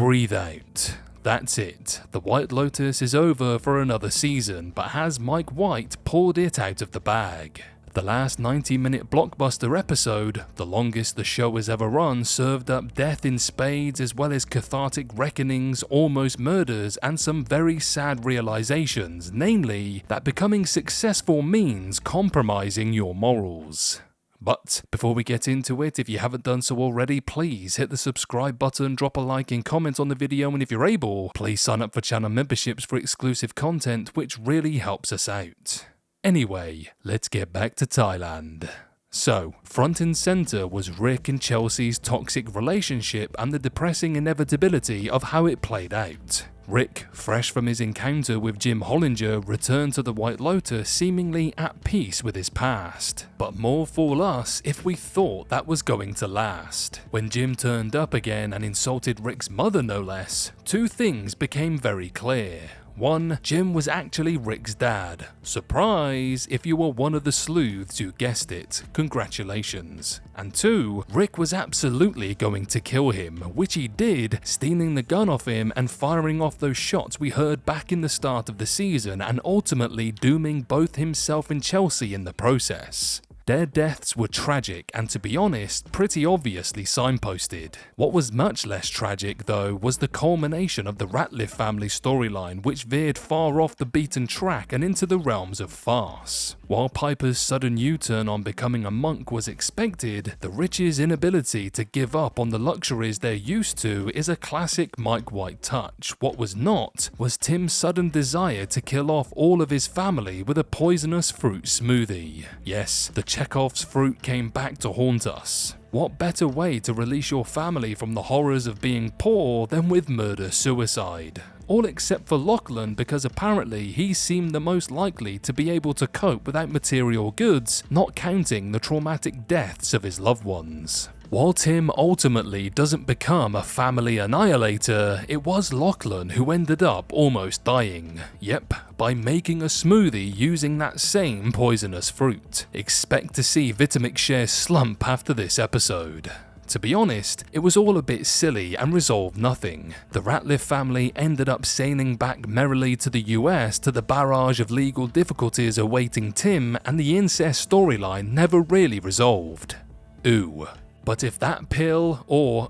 breathe out. That's it. The White Lotus is over for another season, but has Mike White pulled it out of the bag? The last 90-minute blockbuster episode, the longest the show has ever run, served up death in spades as well as cathartic reckonings, almost murders, and some very sad realizations, namely that becoming successful means compromising your morals. But before we get into it, if you haven't done so already, please hit the subscribe button, drop a like and comment on the video, and if you're able, please sign up for channel memberships for exclusive content, which really helps us out. Anyway, let's get back to Thailand. So, front and center was Rick and Chelsea's toxic relationship and the depressing inevitability of how it played out. Rick, fresh from his encounter with Jim Hollinger, returned to the White Lotus seemingly at peace with his past. But more fool us if we thought that was going to last. When Jim turned up again and insulted Rick's mother no less, two things became very clear. One, Jim was actually Rick's dad. Surprise if you were one of the sleuths who guessed it, congratulations. And two, Rick was absolutely going to kill him, which he did, stealing the gun off him and firing off those shots we heard back in the start of the season, and ultimately dooming both himself and Chelsea in the process. Their deaths were tragic and, to be honest, pretty obviously signposted. What was much less tragic though was the culmination of the Ratliff family storyline, which veered far off the beaten track and into the realms of farce. While Piper's sudden U-turn on becoming a monk was expected, the Rich's inability to give up on the luxuries they're used to is a classic Mike White touch. What was not was Tim's sudden desire to kill off all of his family with a poisonous fruit smoothie. Yes, the Chekhov's fruit came back to haunt us. What better way to release your family from the horrors of being poor than with murder-suicide? All except for Lachlan, because apparently he seemed the most likely to be able to cope without material goods, not counting the traumatic deaths of his loved ones. While Tim ultimately doesn't become a family annihilator, it was Lachlan who ended up almost dying. Yep, by making a smoothie using that same poisonous fruit. Expect to see Vitamix shares slump after this episode. To be honest, it was all a bit silly and resolved nothing. The Ratliff family ended up sailing back merrily to the US to the barrage of legal difficulties awaiting Tim, and the incest storyline never really resolved. Ooh. But if that pill, or,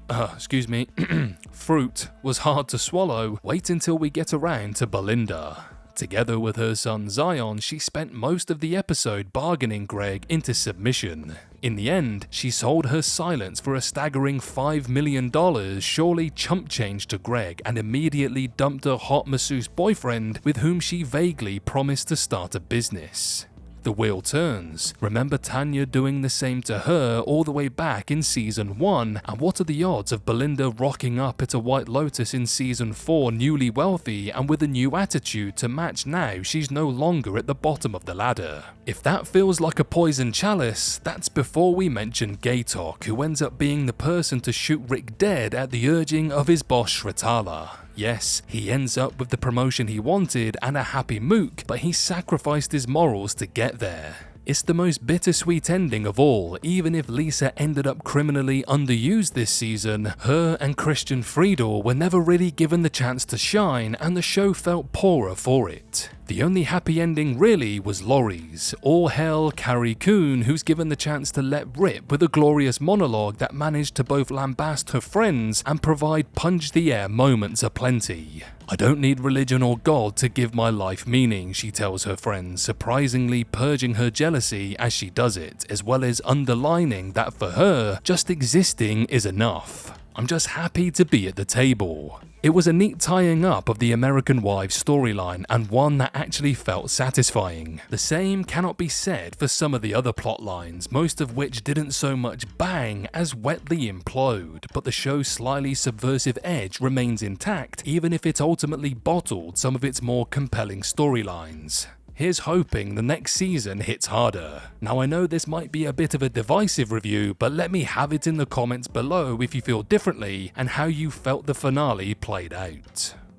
fruit was hard to swallow, wait until we get around to Belinda. Together with her son Zion, she spent most of the episode bargaining Greg into submission. In the end, she sold her silence for a staggering $5 million, surely chump change to Greg, and immediately dumped her hot masseuse boyfriend with whom she vaguely promised to start a business. The wheel turns. Remember Tanya doing the same to her all the way back in season 1, and what are the odds of Belinda rocking up at a White Lotus in season 4 newly wealthy and with a new attitude to match now she's no longer at the bottom of the ladder? If that feels like a poison chalice, that's before we mention Gaytok, who ends up being the person to shoot Rick dead at the urging of his boss Shratala. Yes, he ends up with the promotion he wanted and a happy mook, but he sacrificed his morals to get there. It's the most bittersweet ending of all. Even if Lisa ended up criminally underused this season, her and Christian Friedel were never really given the chance to shine, and the show felt poorer for it. The only happy ending really was Laurie's. All hail Carrie Coon, who's given the chance to let rip with a glorious monologue that managed to both lambast her friends and provide punch-the-air moments aplenty. "I don't need religion or God to give my life meaning," she tells her friends, surprisingly purging her jealousy as she does it, as well as underlining that for her, just existing is enough. "I'm just happy to be at the table." It was a neat tying up of the American Wives storyline, and one that actually felt satisfying. The same cannot be said for some of the other plot lines, most of which didn't so much bang as wetly implode, but the show's slyly subversive edge remains intact, even if it ultimately bottled some of its more compelling storylines. Here's hoping the next season hits harder. Now I know this might be a bit of a divisive review, but let me have it in the comments below if you feel differently and how you felt the finale played out.